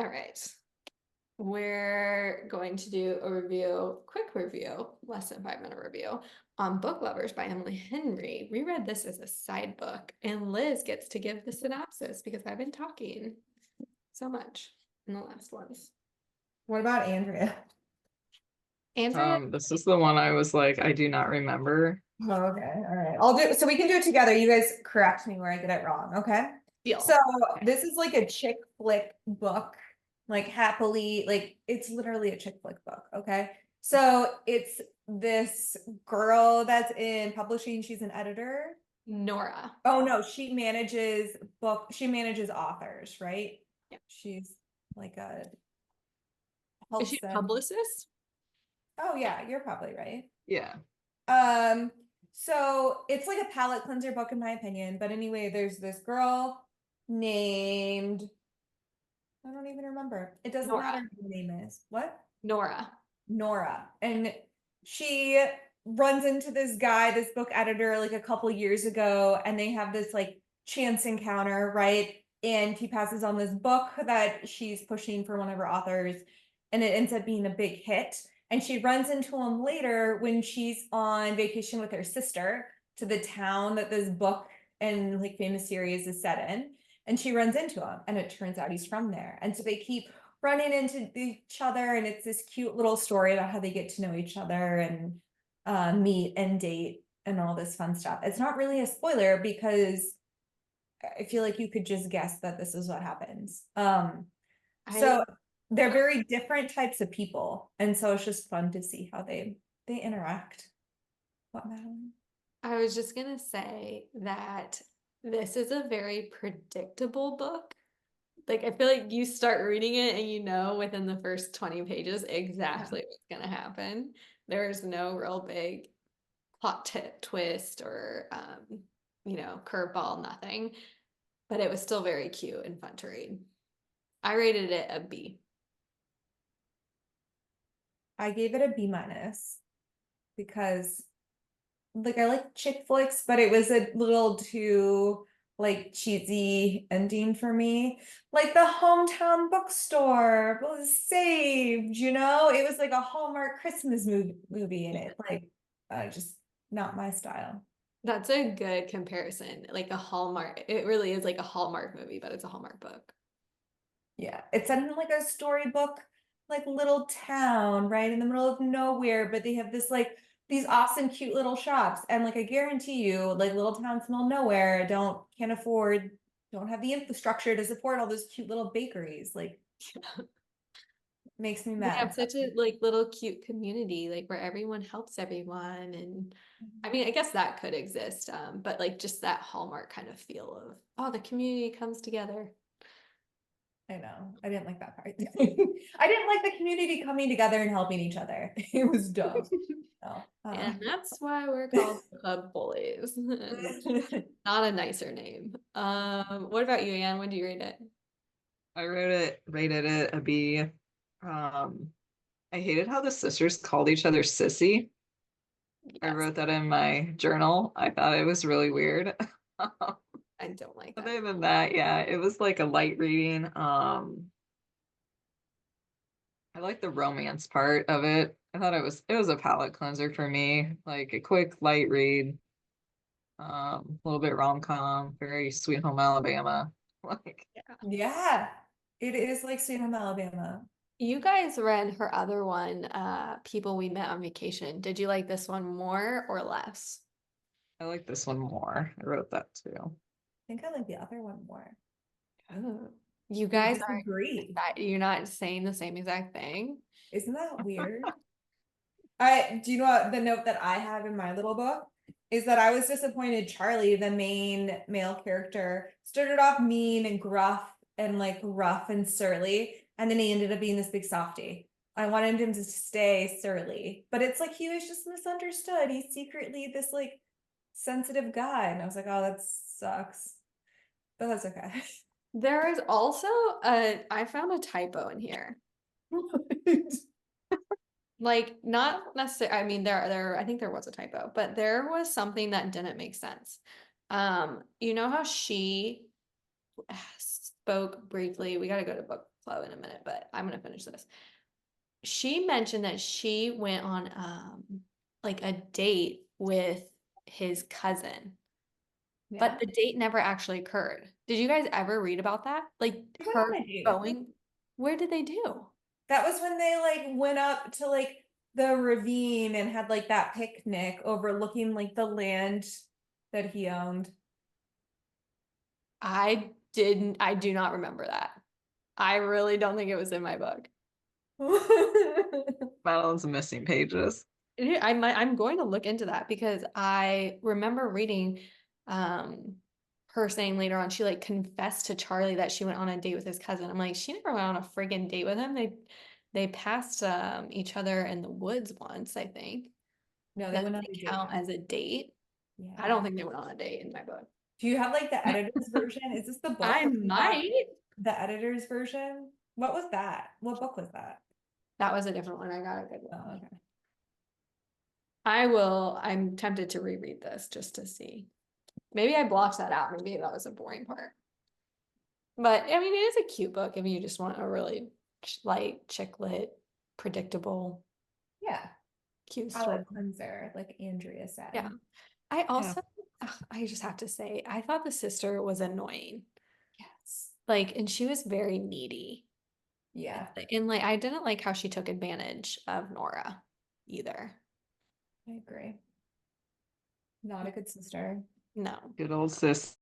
All right. We're going to do a quick review, less than 5 minute review on Book Lovers by Emily Henry. We read this as a side book, and Liz gets to give the synopsis because I've been talking so much in the last ones. What about Andrea? Andrea, This is the one I was like, I do not remember. Oh, okay, all right. I'll do so we can do it together. You guys correct me where I get it wrong, okay? deal. So this is like a chick flick book, like happily, like it's literally a chick flick book, okay? So it's this girl that's in publishing, she's an editor. Nora. Oh no, she manages authors, right? Yeah. She's like a Is she a helps them. publicist? Oh yeah, you're probably right. Yeah. So it's like a palate cleanser book in my opinion. But anyway, there's this girl named I don't even remember. It doesn't Nora. matter who the name is. What? Nora. Nora. And she runs into this guy, this book editor, like a couple years ago, and they have this like chance encounter, right? And he passes on this book that she's pushing for one of her authors, and it ends up being a big hit. And she runs into him later when she's on vacation with her sister to the town that this book and like famous series is set in. And she runs into him, and it turns out he's from there. And so they keep running into each other, and it's this cute little story about how they get to know each other and meet and date and all this fun stuff. It's not really a spoiler because I feel like you could just guess that this is what happens. So they're very different types of people, and so it's just fun to see how they interact. What, Madeline? I was just gonna say that this is a very predictable book. Like, I feel like you start reading it and you know within the first 20 pages exactly what's gonna happen. There's no real big plot twist or curveball, nothing. But it was still very cute and fun to read. I rated it a B. I gave it a B- because like I like chick flicks, but it was a little too like cheesy ending for me. Like the hometown bookstore was saved, you know? It was like a Hallmark Christmas movie in it. Like just not my style. That's a good comparison. Like a Hallmark. It really is like a Hallmark movie, but it's a Hallmark book. Yeah, it's set in like a storybook, like little town, right in the middle of nowhere, but they have this like these awesome, cute little shops. And like I guarantee you, like little towns, middle of nowhere, can't afford, don't have the infrastructure to support all those cute little bakeries. Like makes me They have mad. such a like little cute community, like where everyone helps everyone. And I mean, I guess that could exist. But like just that Hallmark kind of feel of, oh, the community comes together. I know. I didn't like that part. I didn't like the community coming together and helping each other. It was dumb. Oh, And that's why we're called Club Bullies. Not a nicer name. What about you, Anne? When do you rate it? I rated it a B. I hated how the sisters called each other sissy. I Yes, wrote that in my journal. I thought it was really weird. I don't like that. Other than that, yeah, it was like a light reading. I like the romance part of it. I thought it was a palate cleanser for me, like a quick light read. A little bit rom-com, very Sweet Home Alabama. Like yeah, it is like Sweet Home Alabama. You guys read her other one, People We Met on Vacation. Did you like this one more or less? I like this one more. I wrote that too. I think I like the other one more. Oh, you We guys disagree. you're not saying the same exact thing. Isn't that weird? I do you know what the note that I have in my little book is that I was disappointed Charlie, the main male character, started off mean and gruff and like rough and surly, and then he ended up being this big softie. I wanted him to stay surly, but it's like he was just misunderstood. He's secretly this like sensitive guy, and I was like, oh, that sucks. But that's okay. There is also I found a typo in here. Like not necessarily, I mean there I think there was a typo, but there was something that didn't make sense. You know how she spoke briefly, we got to go to Bookclub in a minute, but I'm gonna finish this. She mentioned that she went on like a date with his cousin, but the date never actually occurred. Did you guys ever read about that? Like They went her on a date. going, where did they do? That was when they like went up to like the ravine and had like that picnic overlooking like the land that he owned. I do not remember that. I really don't think it was in my book. Madeline's missing pages. I'm going to look into that because I remember reading her saying later on she like confessed to Charlie that she went on a date with his cousin. I'm like, she never went on a friggin' date with him. They passed each other in the woods once, I think. No, they That went on a doesn't date. count as a date. Yeah. I don't think they went on a date in my book. Do you have like the editor's version? Is this the book? I or do you have might. The editor's version? What was that? What book was that? That was a different one. I got a good one. Oh, okay. I'm tempted to reread this just to see. Maybe I blocked that out. Maybe that was a boring part. But I mean, it is a cute book if you just want a really light, chick lit, predictable, Yeah. cute story. Palette cleanser, like Andrea said. Yeah. I also, I just have to say, I thought the sister was annoying. Yes. Like, and she was very needy. Yeah. And like, I didn't like how she took advantage of Nora either. I agree. Not a good sister. No. Good old sis.